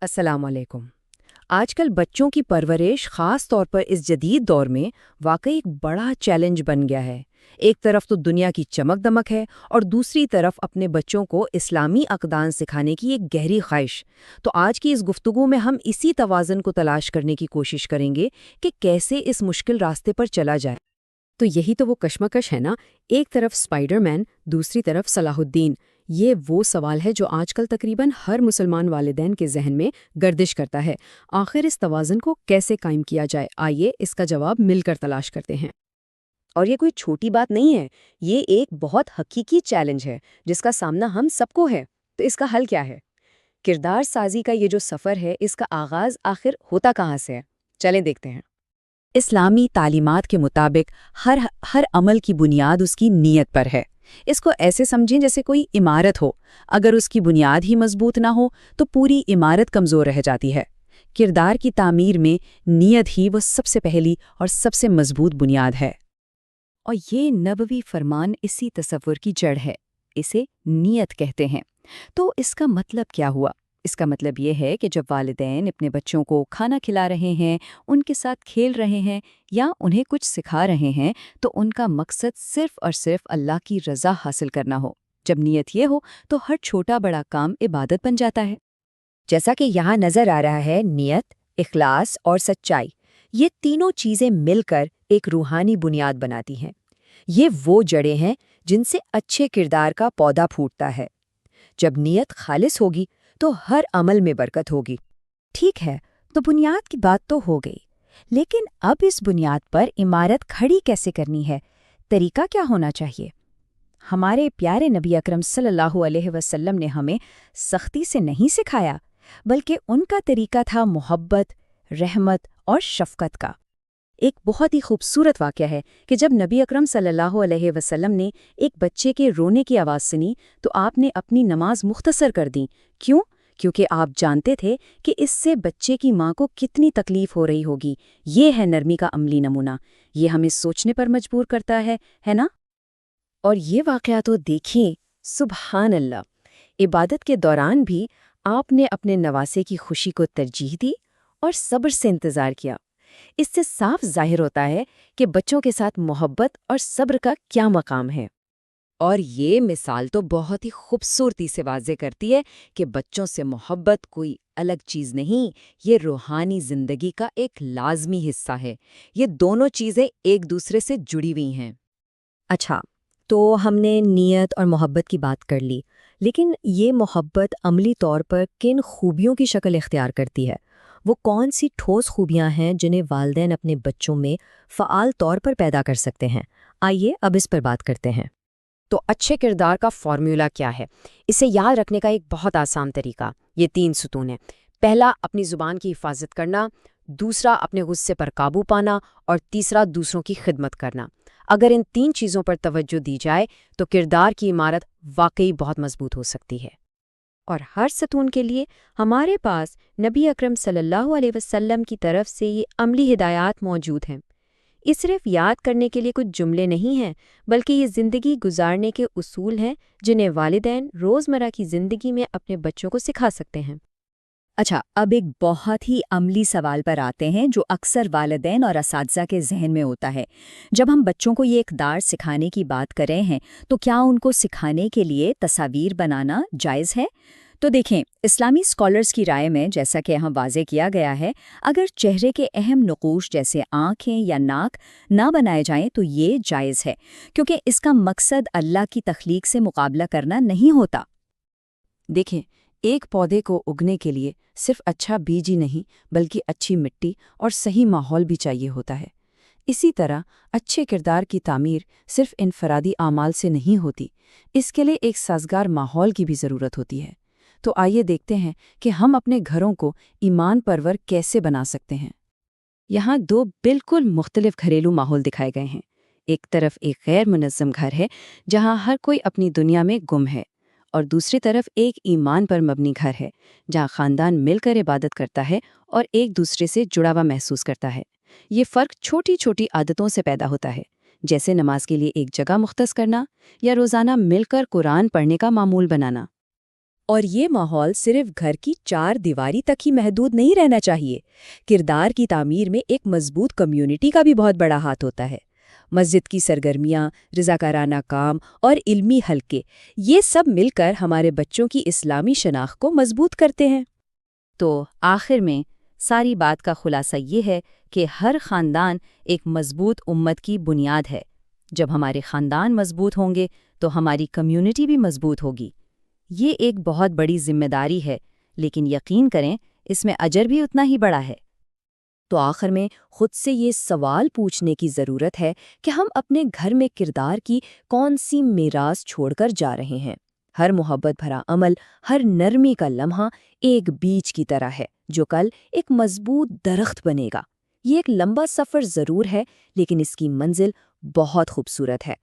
السلام علیکم۔ آج کل بچوں کی پرورش خاص طور پر اس جدید دور میں واقعی ایک بڑا چیلنج بن گیا ہے۔ ایک طرف تو دنیا کی چمک دمک ہے اور دوسری طرف اپنے بچوں کو اسلامی اقدار سکھانے کی ایک گہری خواہش۔ تو آج کی اس گفتگو میں ہم اسی توازن کو تلاش کرنے کی کوشش کریں گے کہ کیسے اس مشکل راستے پر چلا جائے۔ تو یہی تو وہ کشمکش ہے نا، ایک طرف اسپائڈر مین، دوسری طرف صلاح الدین۔ یہ وہ سوال ہے جو آج کل تقریباً ہر مسلمان والدین کے ذہن میں گردش کرتا ہے۔ آخر اس توازن کو کیسے قائم کیا جائے؟ آئیے اس کا جواب مل کر تلاش کرتے ہیں۔ اور یہ کوئی چھوٹی بات نہیں ہے، یہ ایک بہت حقیقی چیلنج ہے جس کا سامنا ہم سب کو ہے۔ تو اس کا حل کیا ہے؟ کردار سازی کا یہ جو سفر ہے، اس کا آغاز آخر ہوتا کہاں سے ہے؟ چلیں دیکھتے ہیں۔ اسلامی تعلیمات کے مطابق ہر عمل کی بنیاد اس کی نیت پر ہے۔ اس کو ایسے سمجھیں جیسے کوئی عمارت ہو، اگر اس کی بنیاد ہی مضبوط نہ ہو تو پوری عمارت کمزور رہ جاتی ہے۔ کردار کی تعمیر میں نیت ہی وہ سب سے پہلی اور سب سے مضبوط بنیاد ہے۔ اور یہ نبوی فرمان اسی تصور کی جڑ ہے، اسے نیت کہتے ہیں۔ تو اس کا مطلب کیا ہوا؟ اس کا مطلب یہ ہے کہ جب والدین اپنے بچوں کو کھانا کھلا رہے ہیں، ان کے ساتھ کھیل رہے ہیں یا انہیں کچھ سکھا رہے ہیں تو ان کا مقصد صرف اور صرف اللہ کی رضا حاصل کرنا ہو۔ جب نیت یہ ہو تو ہر چھوٹا بڑا کام عبادت بن جاتا ہے۔ جیسا کہ یہاں نظر آ رہا ہے، نیت، اخلاص اور سچائی، یہ تینوں چیزیں مل کر ایک روحانی بنیاد بناتی ہیں۔ یہ وہ جڑیں ہیں جن سے اچھے کردار کا پودا پھوٹتا ہے۔ جب نیت خالص ہوگی تو ہر عمل میں برکت ہوگی۔ ٹھیک ہے، تو بنیاد کی بات تو ہو گئی، لیکن اب اس بنیاد پر عمارت کھڑی کیسے کرنی ہے؟ طریقہ کیا ہونا چاہیے؟ ہمارے پیارے نبی اکرم صلی اللہ علیہ وسلم نے ہمیں سختی سے نہیں سکھایا، بلکہ ان کا طریقہ تھا محبت، رحمت اور شفقت کا۔ ایک بہت ہی خوبصورت واقعہ ہے کہ جب نبی اکرم صلی اللہ علیہ وسلم نے ایک بچے کے رونے کی آواز سنی تو آپ نے اپنی نماز مختصر کر دی۔ کیوں؟ کیونکہ آپ جانتے تھے کہ اس سے بچے کی ماں کو کتنی تکلیف ہو رہی ہوگی۔ یہ ہے نرمی کا عملی نمونہ۔ یہ ہمیں سوچنے پر مجبور کرتا ہے نا؟ اور یہ واقعہ تو دیکھیں، سبحان اللہ، عبادت کے دوران بھی آپ نے اپنے نواسے کی خوشی کو ترجیح دی اور صبر سے انتظار کیا۔ اس سے صاف ظاہر ہوتا ہے کہ بچوں کے ساتھ محبت اور صبر کا کیا مقام ہے۔ اور یہ مثال تو بہت ہی خوبصورتی سے واضح کرتی ہے کہ بچوں سے محبت کوئی الگ چیز نہیں، یہ روحانی زندگی کا ایک لازمی حصہ ہے۔ یہ دونوں چیزیں ایک دوسرے سے جڑی ہوئی ہیں۔ اچھا، تو ہم نے نیت اور محبت کی بات کر لی، لیکن یہ محبت عملی طور پر کن خوبیوں کی شکل اختیار کرتی ہے؟ وہ کون سی ٹھوس خوبیاں ہیں جنہیں والدین اپنے بچوں میں فعال طور پر پیدا کر سکتے ہیں؟ آئیے اب اس پر بات کرتے ہیں۔ تو اچھے کردار کا فارمولا کیا ہے؟ اسے یاد رکھنے کا ایک بہت آسان طریقہ، یہ 3 ستون ہیں۔ پہلا، اپنی زبان کی حفاظت کرنا، دوسرا، اپنے غصے پر قابو پانا، اور تیسرا، دوسروں کی خدمت کرنا۔ اگر ان 3 چیزوں پر توجہ دی جائے تو کردار کی عمارت واقعی بہت مضبوط ہو سکتی ہے۔ اور ہر ستون کے لیے ہمارے پاس نبی اکرم صلی اللہ علیہ وسلم کی طرف سے یہ عملی ہدایات موجود ہیں۔ یہ صرف یاد کرنے کے لیے کچھ جملے نہیں ہیں، بلکہ یہ زندگی گزارنے کے اصول ہیں جنہیں والدین روزمرہ کی زندگی میں اپنے بچوں کو سکھا سکتے ہیں۔ اچھا، اب ایک بہت ہی عملی سوال پر آتے ہیں جو اکثر والدین اور اساتذہ کے ذہن میں ہوتا ہے۔ جب ہم بچوں کو یہ اقدار سکھانے کی بات کر رہے ہیں تو کیا ان کو سکھانے کے لیے تصاویر بنانا جائز ہے؟ تو دیکھیں، اسلامی اسکالرز کی رائے میں، جیسا کہ یہاں واضح کیا گیا ہے، اگر چہرے کے اہم نقوش جیسے آنکھیں یا ناک نہ بنائے جائیں تو یہ جائز ہے، کیونکہ اس کا مقصد اللہ کی تخلیق سے مقابلہ کرنا نہیں ہوتا۔ دیکھیں، ایک پودے کو اگنے کے لیے صرف اچھا بیج ہی نہیں بلکہ اچھی مٹی اور صحیح ماحول بھی چاہیے ہوتا ہے۔ اسی طرح اچھے کردار کی تعمیر صرف انفرادی اعمال سے نہیں ہوتی، اس کے لیے ایک سازگار ماحول کی بھی ضرورت ہوتی ہے۔ تو آئیے دیکھتے ہیں کہ ہم اپنے گھروں کو ایمان پرور کیسے بنا سکتے ہیں۔ یہاں 2 بالکل مختلف گھریلو ماحول دکھائے گئے ہیں۔ ایک طرف ایک غیر منظم گھر ہے جہاں ہر کوئی اپنی دنیا میں گم ہے، اور دوسری طرف ایک ایمان پر مبنی گھر ہے جہاں خاندان مل کر عبادت کرتا ہے اور ایک دوسرے سے جڑا ہوا محسوس کرتا ہے۔ یہ فرق چھوٹی چھوٹی عادتوں سے پیدا ہوتا ہے، جیسے نماز کے لیے ایک جگہ مختص کرنا یا روزانہ مل کر قرآن پڑھنے کا معمول بنانا۔ اور یہ ماحول صرف گھر کی 4 دیواری تک ہی محدود نہیں رہنا چاہیے۔ کردار کی تعمیر میں ایک مضبوط کمیونٹی کا بھی بہت بڑا ہاتھ ہوتا ہے۔ مسجد کی سرگرمیاں، رضاکارانہ کام اور علمی حلقے، یہ سب مل کر ہمارے بچوں کی اسلامی شناخت کو مضبوط کرتے ہیں۔ تو آخر میں ساری بات کا خلاصہ یہ ہے کہ ہر خاندان ایک مضبوط امت کی بنیاد ہے۔ جب ہمارے خاندان مضبوط ہوں گے تو ہماری کمیونٹی بھی مضبوط ہوگی۔ یہ ایک بہت بڑی ذمہ داری ہے، لیکن یقین کریں اس میں اجر بھی اتنا ہی بڑا ہے۔ تو آخر میں خود سے یہ سوال پوچھنے کی ضرورت ہے کہ ہم اپنے گھر میں کردار کی کون سی میراث چھوڑ کر جا رہے ہیں۔ ہر محبت بھرا عمل، ہر نرمی کا لمحہ ایک بیج کی طرح ہے جو کل ایک مضبوط درخت بنے گا۔ یہ ایک لمبا سفر ضرور ہے، لیکن اس کی منزل بہت خوبصورت ہے۔